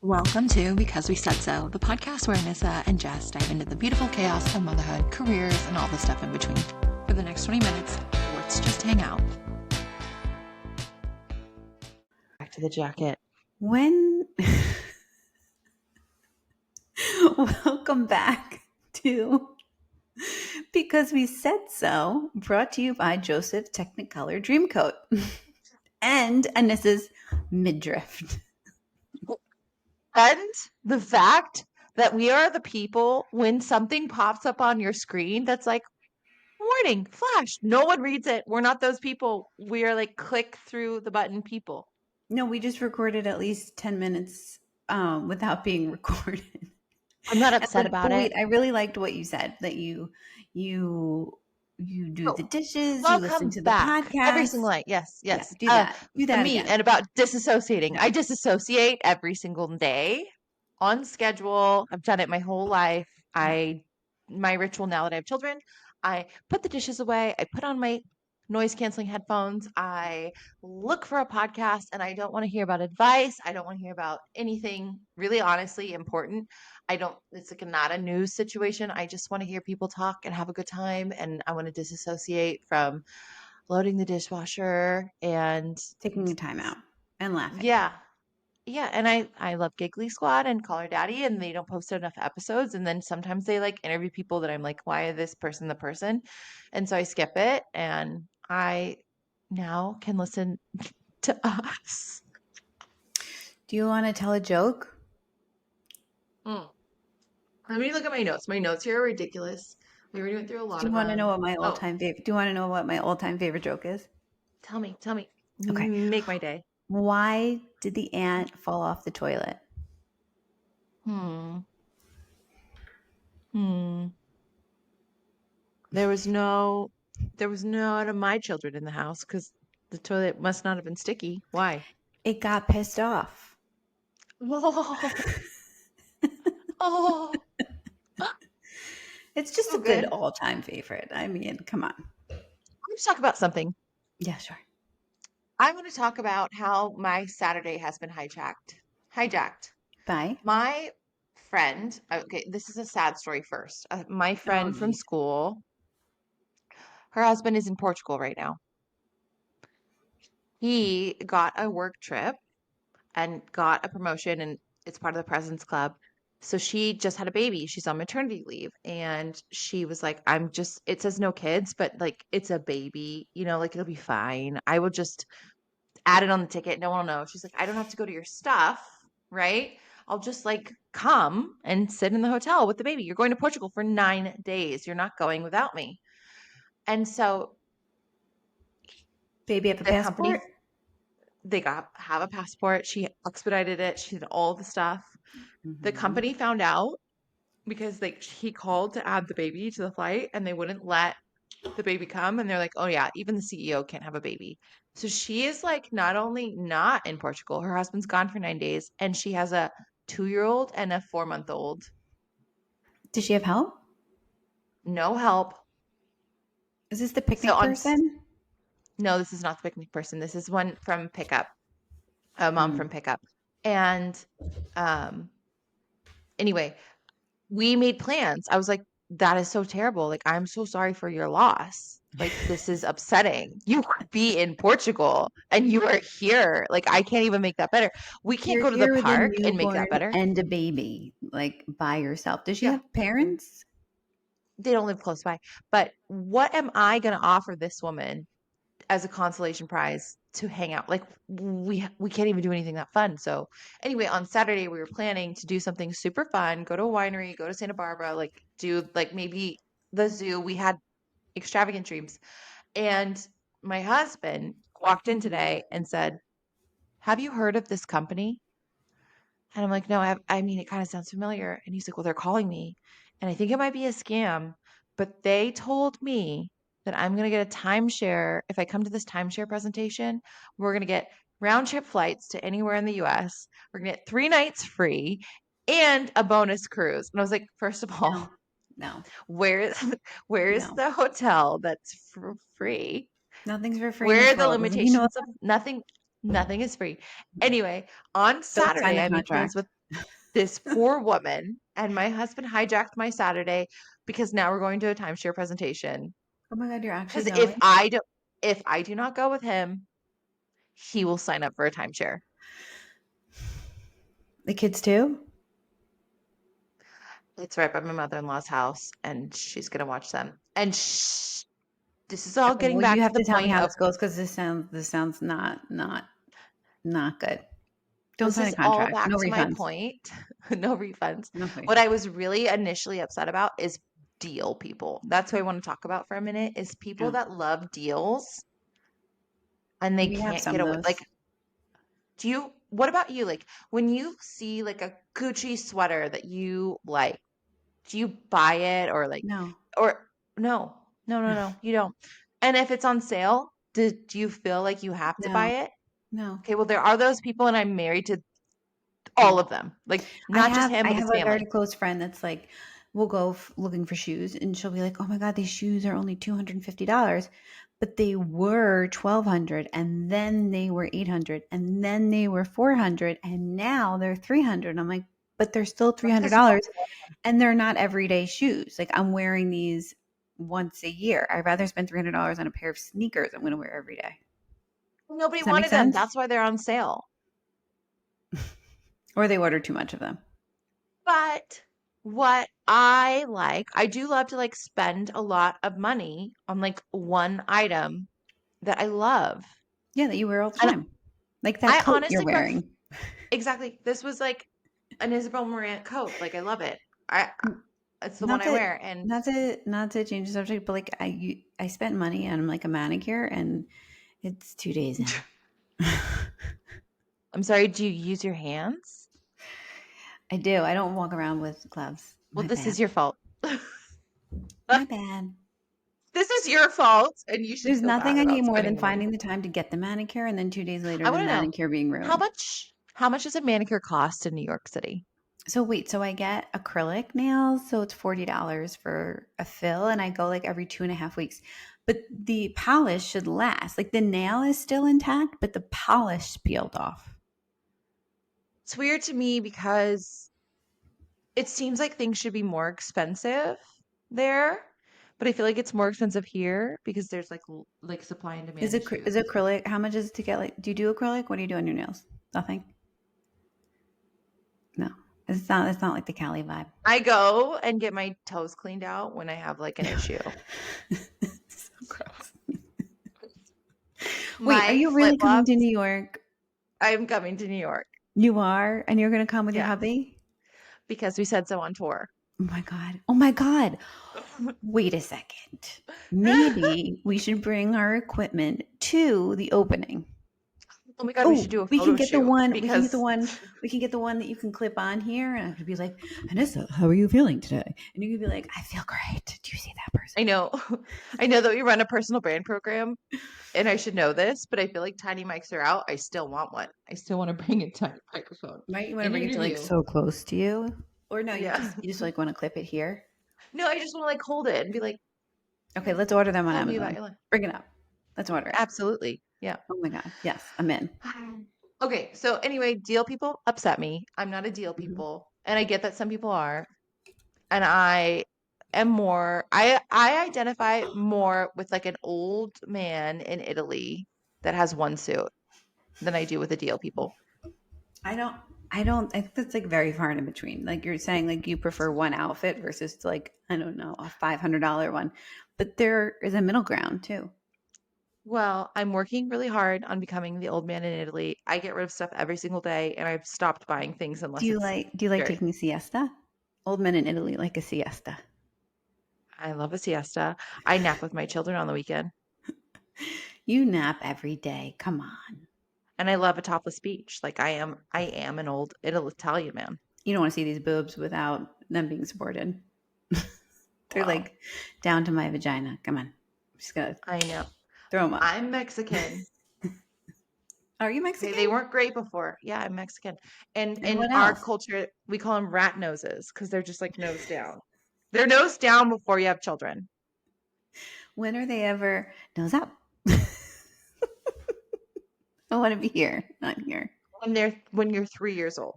Welcome to Because We Said So, the podcast where Anissa and Jess dive into the beautiful chaos of motherhood, careers, and all the stuff in between. For the next 20 minutes, let's just hang out. Back to the jacket. Welcome back to Because We Said So, brought to you by Joseph Technicolor Dreamcoat and Anissa's midriff. And the fact that we are the people when something pops up on your screen that's like, warning, flash, no one reads it. We're not those people. We are like click through the button people. No, we just recorded at least 10 minutes without being recorded. I'm not upset about it. I really liked what you said, that you do the dishes, you listen to the podcast. Every single night. Yes. Yeah, do that me again. And about disassociating. I disassociate every single day on schedule. I've done it my whole life. My ritual now that I have children, I put the dishes away. I put on my noise canceling headphones. I look for a podcast, and I don't want to hear about advice. I don't want to hear about anything really honestly important. It's like not a news situation. I just want to hear people talk and have a good time. And I want to disassociate from loading the dishwasher and taking the time out and laughing. Yeah. Yeah. And I love Giggly Squad and Call Her Daddy, and they don't post enough episodes. And then sometimes they like interview people that I'm like, why is this person the person? And so I skip it, and I now can listen to us. Do you want to tell a joke? Let me look at my notes. My notes here are ridiculous. We already went through a lot of them. Do you want to know what my all-time favorite joke is? Tell me. Okay. Make my day. Why did the ant fall off the toilet? There was no out of my children in the house because the toilet must not have been sticky. Why? It got pissed off. Oh. It's just a good all-time favorite. I mean, come on. Let's talk about something. Yeah, sure. I want to talk about how my Saturday has been hijacked. By? My friend. Okay, this is a sad story first. My friend from school, her husband is in Portugal right now. He got a work trip and got a promotion, and it's part of the President's Club. So she just had a baby. She's on maternity leave. And she was like, it says no kids, but like it's a baby, like it'll be fine. I will just add it on the ticket. No one will know. She's like, I don't have to go to your stuff, right? I'll just like come and sit in the hotel with the baby. You're going to Portugal for 9 days. You're not going without me. And so baby have a passport? They have a passport. She expedited it. She did all the stuff. Mm-hmm. The company found out because he called to add the baby to the flight, and they wouldn't let the baby come. And they're like, oh yeah, even the CEO can't have a baby. So she is like not only not in Portugal, her husband's gone for 9 days, and she has a 2-year-old and a 4-month-old. Does she have help? No help. Is this the picnic person? No, this is not the picnic person. This is one from pickup. A mom from pickup. And anyway, we made plans. I was like, that is so terrible. Like, I'm so sorry for your loss. Like, this is upsetting. You could be in Portugal and you are here. Like, I can't even make that better. We can't go to the park and make that better. And a baby, like, by yourself. Does she have parents? They don't live close by. But what am I going to offer this woman as a consolation prize to hang out? Like, we can't even do anything that fun. So anyway, on Saturday we were planning to do something super fun, go to a winery, go to Santa Barbara, like do like maybe the zoo. We had extravagant dreams. And my husband walked in today and said, have you heard of this company? And I'm like, no, I mean, it kind of sounds familiar. And he's like, well, they're calling me, and I think it might be a scam, but they told me that I'm going to get a timeshare. If I come to this timeshare presentation, we're going to get round trip flights to anywhere in the US. We're going to get 3 nights free and a bonus cruise. And I was like, first of all, no. Where is the hotel that's for free? Nothing's for free. Where are the limitations of nothing? Nothing is free. Anyway, on Saturday, I made plans with this poor woman, and my husband hijacked my Saturday because now we're going to a timeshare presentation. Oh my God, you're actually Because going? if I do not go with him, he will sign up for a timeshare. The kids too? It's right by my mother-in-law's house, and she's gonna watch them. And this is all Okay, getting well, you back to have the to tell me point how of this goes because this sounds not good. Don't this sign a is all contract. back No to my refunds. point. No refunds. No What I refunds. was really initially upset about is deal people. That's what I want to talk about for a minute is people Yeah. that love deals and they We have can't some get of away. Like, those. what about you? Like, when you see like a Gucci sweater that you like, do you buy it No. or no, no, you don't. And if it's on sale, do you feel like you have to buy No. it? No. Okay, well, there are those people, and I'm married to Yeah. all of them. Like, not just him, I but have his a very family. close friend that's like, we'll go looking for shoes, and she'll be like, "Oh my God, these shoes are only $250, but they were $1,200, and then they were $800, and then they were $400, and now they're $300." I'm like, "But they're still That's because you $300, and they're not everyday shoes. Like I'm wearing these once a year. I'd rather spend $300 on a pair of sneakers I'm going to wear every day." nobody Does that make wanted them. sense? That's why they're on sale. Or they order too much of them. But what I do love to like spend a lot of money on like one item that I love. Yeah, that you wear all the And time. Like that I coat you're honestly wearing. exactly. This was like an Isabel Marant coat. Like I love it. I it's the one Not I to wear. And not to change the subject, but like I spent money on like a manicure and it's 2 days in. I'm sorry, do you use your hands? I do. I don't walk around with gloves. Well, My this is bad. your fault. My bad. This is your fault, and you should There's feel nothing bad I hate about more spending than the money. finding the time to get the manicure and then 2 days later I the want to know manicure being how ruined. much does a manicure cost in New York City? So wait, so I get acrylic nails, so it's $40 for a fill, and I go like every 2.5 weeks. But the polish should last. Like the nail is still intact, but the polish peeled off. It's weird to me because it seems like things should be more expensive there, but I feel like it's more expensive here because there's like supply and demand Is issues. acrylic? How much is it to get? Like, do you do acrylic? What do you do on your nails? Nothing. No, it's not. It's not like the Cali vibe. I go and get my toes cleaned out when I have like an issue. So gross. Wait, are My you flip really coming to flops. New York? I'm coming to New York. You are, and you're going to come with your Yeah, hubby? because we said so on tour. Oh my god! Oh my god! Wait a second. Maybe we should bring our equipment to the opening. Oh my God, we should Oh, do a we can photo get the shoot one. We can get the because one. We can get the one that you can clip on here, and I could be like, Anissa, how are you feeling today? And you could be like, I feel great. Do you see that person? I know I know that we run a personal brand program and I should know this, but I feel like tiny mics are out. I still want one. I still want to bring a tiny microphone. Right? You want to bring it to like Interview. so close to you, or no? Yeah. You just like want to clip it here. No, I just want to like hold it and be like, Okay, let's order them on tell me about Amazon. your life. Bring it up. Let's order it. Absolutely. Yeah. Oh my god, yes, I'm in. Okay. So anyway, deal people upset me. I'm not a deal Mhm. people. And I get that some people are. And I am more, I identify more with like an old man in Italy that has one suit than I do with the deal people. I don't. I think that's like very far in between. Like you're saying, like you prefer one outfit versus like I don't know a $500 one, but there is a middle ground too. Well, I'm working really hard on becoming the old man in Italy. I get rid of stuff every single day and I've stopped buying things unless it's Do you like very, taking a siesta? Old men in Italy like a siesta. I love a siesta. I nap with my children on the weekend You nap every day. Come on. and I love a topless beach. Like I am an old Italian man. You don't want to see these boobs without them being supported. They're Wow. like down to my vagina. Come on. I'm just gonna I know. throw them up. I'm Mexican. Are you Mexican? They weren't great before. Yeah, I'm Mexican. And And in what our else? culture, we call them rat noses because they're just like nose down. They're nose down before you have children. When are they ever nose up? I want to be here, not here. When you're 3 years old.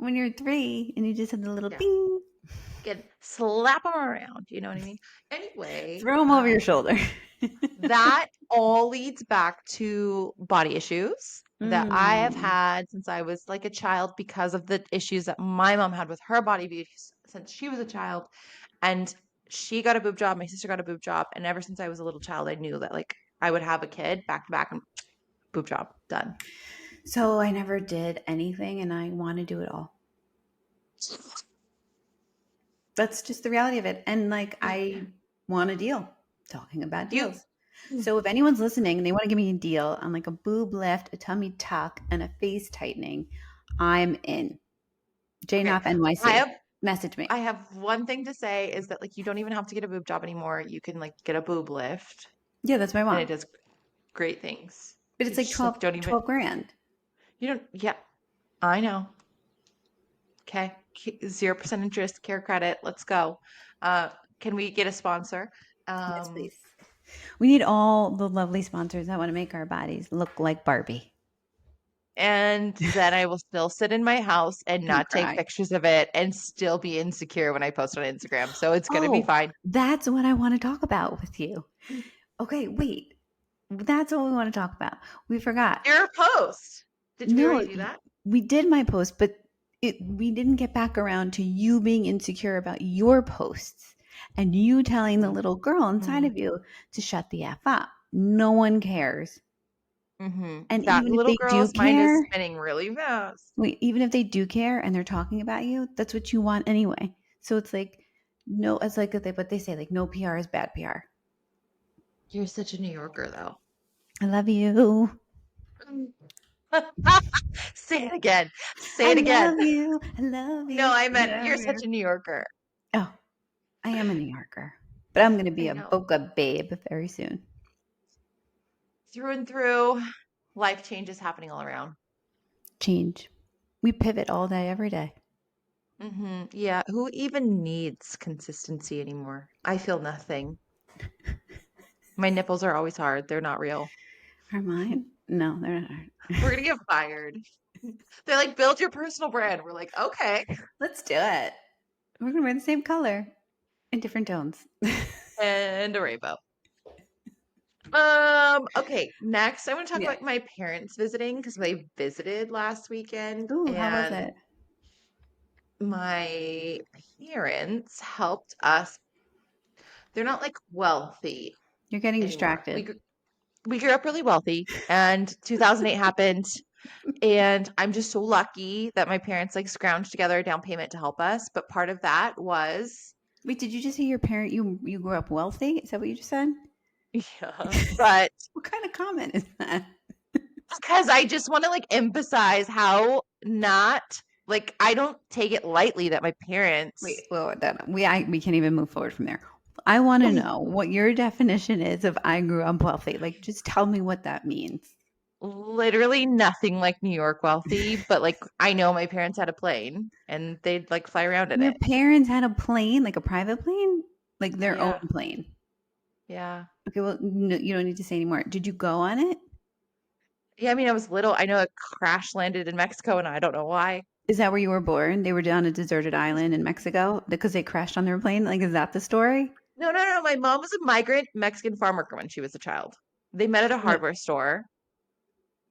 when you're 3 and you just have the little Yeah. bing, Can slap them around. You know what I mean? Anyway, throw them over your shoulder. that all leads back to body issues that I have Mm. had since I was like a child because of the issues that my mom had with her body beauty since she was a child. And she got a boob job, my sister got a boob job, and ever since I was a little child, I knew that like I would have a kid back to back and boob job done. So I never did anything, and I want to do it all. That's just the reality of it. And like, I want a deal. Talking about deals. So if anyone's listening and they want to give me a deal on like a boob lift, a tummy tuck, and a face tightening, I'm in. JNOF NYC. Message me. I have one thing to say is that like you don't even have to get a boob job anymore. You can like get a boob lift. Yeah, that's my mom. And it does great things. But it's like 12 grand. You don't, yeah, I know. Okay. 0% interest, care credit. Let's go. Can we get a sponsor? Yes, please. We need all the lovely sponsors that want to make our bodies look like Barbie. And then I will still sit in my house and not take pictures of it and still be insecure when I post on Instagram. So it's going to be fine. That's what I want to talk about with you. Okay, wait. That's what we want to talk about. We forgot. Your post. Did you already do that? We did my post, but we didn't get back around to you being insecure about your posts and you telling the little girl inside of you to shut the F up. No one cares. Mm-hmm. And that even little if they girl's do care, mind is spinning really fast. Wait, even if they do care and they're talking about you, that's what you want anyway. So it's like, no, it's like what they say, like no PR is bad PR. You're such a New Yorker, though. I love you. Say it again. Say it again. I love you. I love you. No, I meant you're such a New Yorker. Oh, I am a New Yorker, but I'm going to be a Boca babe very soon. Through and through, life changes happening all around. Change. We pivot all day, every day. Mm-hmm. Yeah. Who even needs consistency anymore? I feel nothing. My nipples are always hard. They're not real. Are mine? No, they're not. We're going to get fired. They're like, build your personal brand. We're like, okay. Let's do it. We're going to wear the same color in different tones. And a rainbow. Okay, next I want to talk about my parents visiting because they visited last weekend. Ooh, how was it? My parents helped us. They're not like wealthy. You're getting distracted. We grew up really wealthy, and 2008 happened, and I'm just so lucky that my parents like scrounged together a down payment to help us. But part of that was. Wait, did you just say your parent? You grew up wealthy? Is that what you just said? Yeah, but what kind of comment is that? Because I just want to like emphasize how not like I don't take it lightly that my parents. Wait, well, we can't even move forward from there. I want to know what your definition is of I grew up wealthy. Like, just tell me what that means. Literally nothing like New York wealthy, but like I know my parents had a plane and they'd like fly around in it. Your parents had a plane, like a private plane, like their own plane. Yeah. Okay, well, no, you don't need to say anymore. Did you go on it? Yeah, I mean, I was little. I know it crash landed in Mexico, and I don't know why. Is that where you were born? They were down a deserted island in Mexico because they crashed on their plane? Like, is that the story? No. My mom was a migrant Mexican farm worker when she was a child. They met at a hardware store.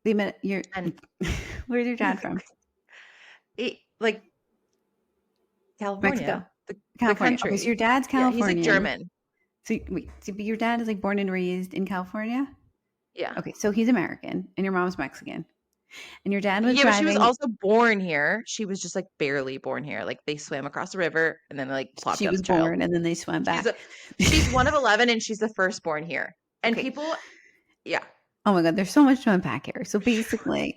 They met where's your dad from? Like California. Mexico. The country. Okay, so your dad's California. Yeah, he's like German. So your dad is like born and raised in California? Yeah. Okay, so he's American and your mom's Mexican. And your dad was driving. But she was also born here. She was just like barely born here. Like they swam across the river and then like plopped She was born and then they swam back. She's one of 11 and she's the firstborn here. And people, yeah. Oh my God, there's so much to unpack here. So basically,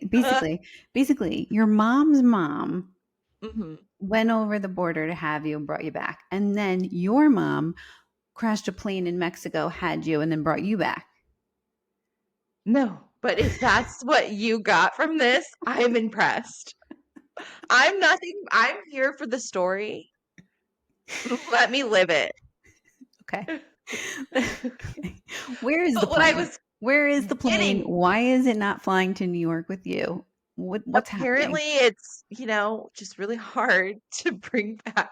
your mom's mom went over the border to have you and brought you back. And then your mom crashed a plane in Mexico, had you, and then brought you back. No, but if that's what you got from this, I'm impressed. I'm here for the story. Let me live it. Okay. Where is the plane? Where is the plane? Why is it not flying to New York with you? What's Apparently, happening? it's, just really hard to bring back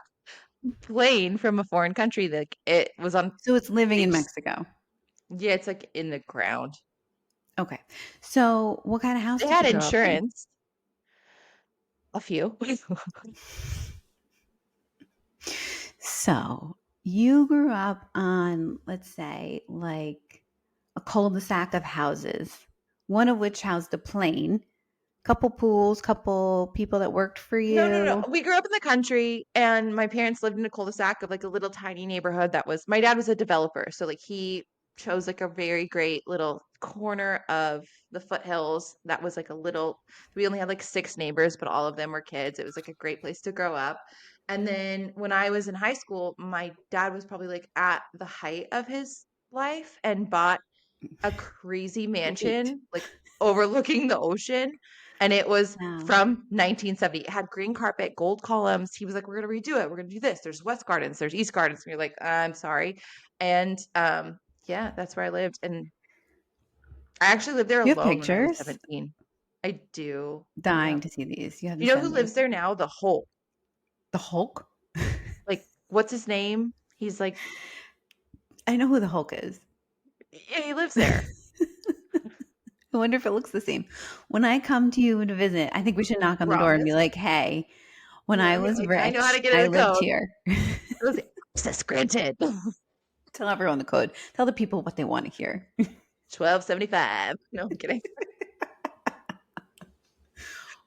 plane from a foreign country. Like it was on So it's living in page. Mexico. Yeah, it's like in the ground. Okay. So what kind of house They did had you grow up in? insurance. A few. So you grew up on, let's say, like a cul-de-sac of houses, one of which housed a plane, couple pools, couple people that worked for No, no, no. you. We grew up in the country, and my parents lived in a cul-de-sac of like a little tiny neighborhood that was, my dad was a developer. So like he chose like a very great little corner of the foothills that was like a little, we only had like 6 neighbors, but all of them were kids. It was like a great place to grow up. And then when I was in high school, my dad was probably like at the height of his life and bought a crazy Wait. mansion like overlooking the ocean, and it was Wow. from 1970. It had green carpet, gold columns. He was like, we're going to redo it, we're going to do this. There's West Gardens, there's East Gardens, and you're like, I'm sorry. And yeah, that's where I lived. And I actually lived there Do you have alone when I was pictures? 17. I do. Dying Yep. to see these. You have to You know who send lives these. there now? The Hulk. The Hulk? Like, what's his name? He's like, I know who the Hulk is. yeah, he lives there. I wonder if it looks the same. When I come to you to visit, I think we should knock on the door and be Promise. like, hey, when Yeah, I and you're was like, I know how rich, to get in I the lived code. here. It was access granted. Tell everyone the code. Tell the people what they want to hear. 1275. No, I'm kidding.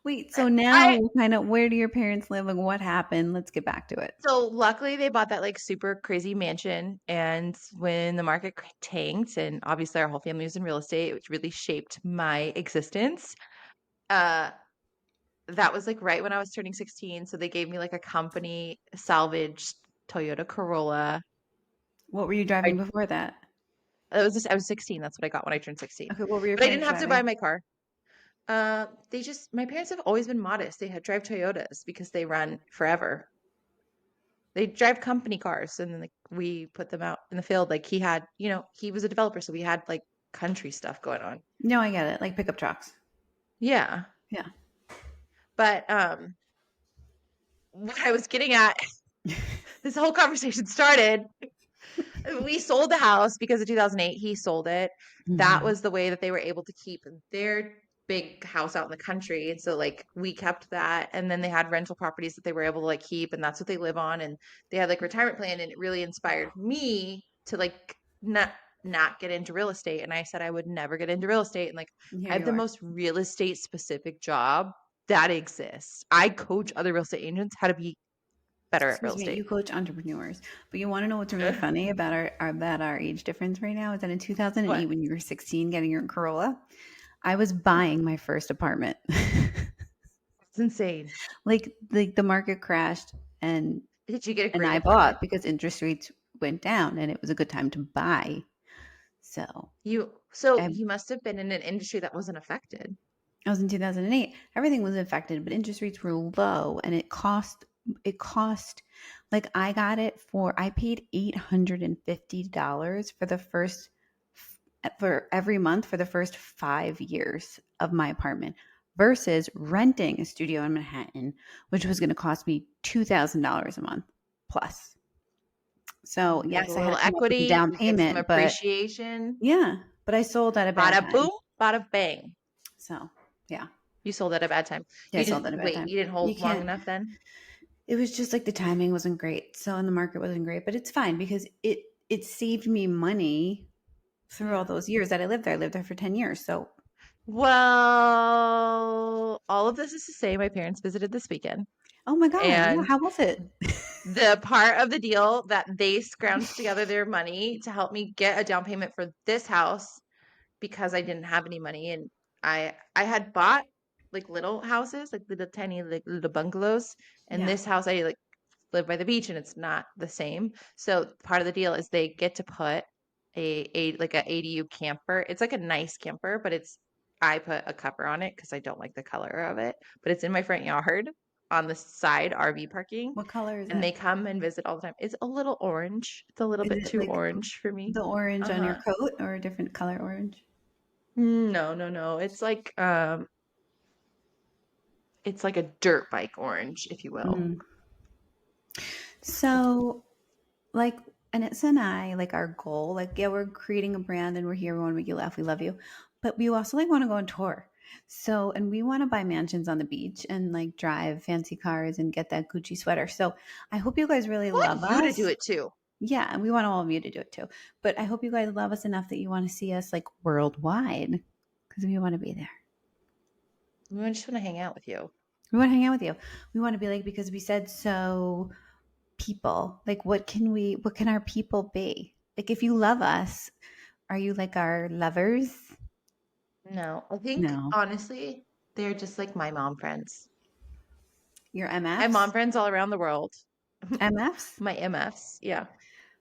Wait, so I now where do your parents live and what happened? Let's get back to it. So luckily they bought that like super crazy mansion, and when the market tanked, and obviously our whole family was in real estate, which really shaped my existence. Uh that was like right when I was turning 16, so they gave me like a company salvaged Toyota Corolla. What were you I driving before that? I was 16. That's what I got when I turned 16. Okay, what were your But I didn't parents have to buy driving? my car. They just my parents have always been modest. They had drive Toyotas because they run forever. They drive company cars, and then like we put them out in the field. Like he had, he was a developer, so we had like country stuff going on. No, I get it. Like pickup trucks. Yeah. Yeah. But what I was getting at, this whole conversation started. We sold the house because in 2008 he sold it. That Mhm. was the way that they were able to keep their big house out in the country. And so like we kept that, and then they had rental properties that they were able to like keep, and that's what they live on. And they had like retirement plan, and it really inspired me to like not get into real estate. And I said I would never get into real estate. And like And here I have you the are. most real estate specific job that exists. I coach other real estate agents how to be better at real Excuse me, estate. you coach entrepreneurs, but you want to know what's really funny about our age difference right now is that in 2008, What? when you were 16, getting your Corolla, I was buying my first apartment. It's insane. Like the market crashed and Did you get a and great I apartment? bought because interest rates went down and it was a good time to buy. So So I, you must have been in an industry that wasn't affected. I was in 2008. Everything was affected, but interest rates were low and it cost like I paid $850 for every month for the first 5 years of my apartment versus renting a studio in Manhattan, which was going to cost me $2,000 a month plus. So Get a yes, I had to little come up with a equity, down you get some payment, but appreciation. yeah, but I sold at a bad Bada time. boom, bada bang. So yeah, You sold at a bad time. yeah, I sold at a bad time. You didn't You hold long can't. enough then? It was just like the timing wasn't great. So and the market wasn't great, but it's fine because it saved me money through all Yeah. those years that I lived there. I lived there for 10 years. So Well, all of this is to say my parents visited this weekend, oh my God, yeah, and how was it? the part of the deal that they scrounged together their money to help me get a down payment for this house because I didn't have any money, and I had bought like little houses, like little tiny like little bungalows, and Yeah. this house I like live by the beach and it's not the same. So part of the deal is they get to put a like a ADU camper. It's like a nice camper, but I put a cover on it because I don't like the color of it, but it's in my front yard on the side RV parking, What color is and it? they come and visit all the time. It's a little orange. It's a little Is bit it too like orange for me. the orange on your Uh-huh. coat or a different color orange? No, no, no. It's like It's like a dirt bike orange, if you will. Mm. So, like, Anissa and I, like, our goal, like, yeah, we're creating a brand and we're here. We want to make you laugh. We love you. But we also, like, want to go on tour. So, and we want to buy mansions on the beach and, like, drive fancy cars and get that Gucci sweater. So, I hope you guys really I love want you to us. do it too. Yeah, and we want all of you to do it too. But I hope you guys love us enough that you want to see us, like, worldwide because we want to be there. We just want to hang out with you. We want to hang out with you. We want to be like, because we said so, people. Like, what can our people be? Like, if you love us, are you like our lovers? No, I think No. honestly, they're just like my mom friends. Your I have MFs? mom friends all around the world. MFs? My MFs, yeah.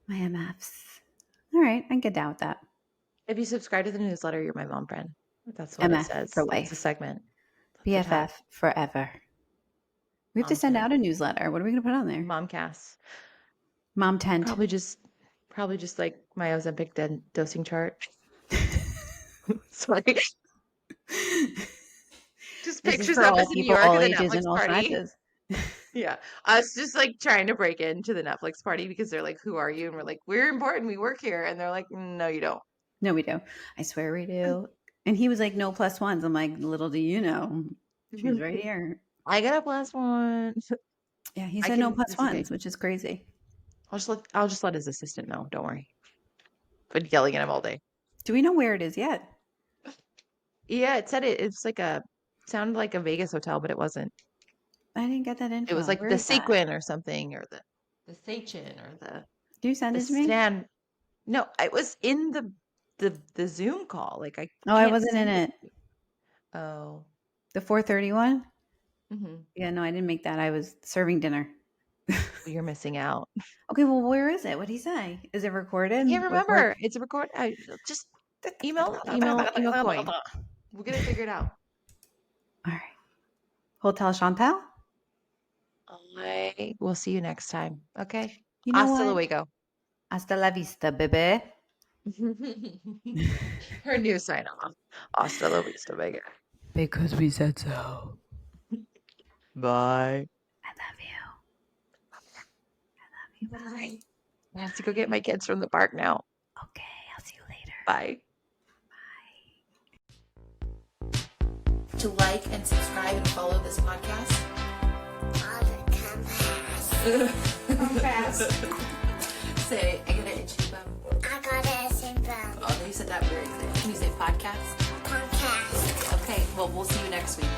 My MFs. All right, I can get down with that. If you subscribe to the newsletter, you're my mom friend. That's what it MF says. for It's a life. segment. That's the tag. BFF forever. We have to Mom send 10. out a newsletter. What are we going to put on there? Momcast. Mom tent. Probably just like my Ozempic dosing chart. Sorry. Just This is pictures for of all us in New people, York all at the ages, Netflix and all party. sizes. Yeah. Us just like trying to break into the Netflix party because they're like, who are you? And we're like, we're important. We work here. And they're like, no, you don't. No, we do. I swear we do. And he was like, no plus ones. I'm like, little do you know. She's right here. I got a plus one. Yeah, he said no plus It's okay. ones, which is crazy. I'll just let his assistant know. Don't worry. Been yelling at him all day. Do we know where it is yet? Yeah, it said it's like sounded like a Vegas hotel, but it wasn't. I didn't get that info. It was like Where the is that? Sequin or something, or the Sachin or Can you send the it to me? Stan. No, it was in the Zoom call. Like I Oh, I can't wasn't in send it. Oh. The 4:31? Mm-hmm. Yeah, no, I didn't make that. I was serving dinner. You're missing out. Okay, well, where is it? What did he say? Is it recorded? I can't remember. It's a record. Just email coin. We'll get it figured out. All right. Hotel Chantal? I will see you next time. Okay. You know Hasta what? luego. Hasta la vista, baby. Her new sign off. Hasta la vista, baby. Because we said so. Bye. I love you. Bye. I have to go get my kids from the park now. Okay, I'll see you later. Bye. To like and subscribe and follow this podcast. Come fast. Say, I got an itchy bum. I got a syndrome. Oh, you said that very clear. Can you say podcast? Podcast. Okay, well, we'll see you next week.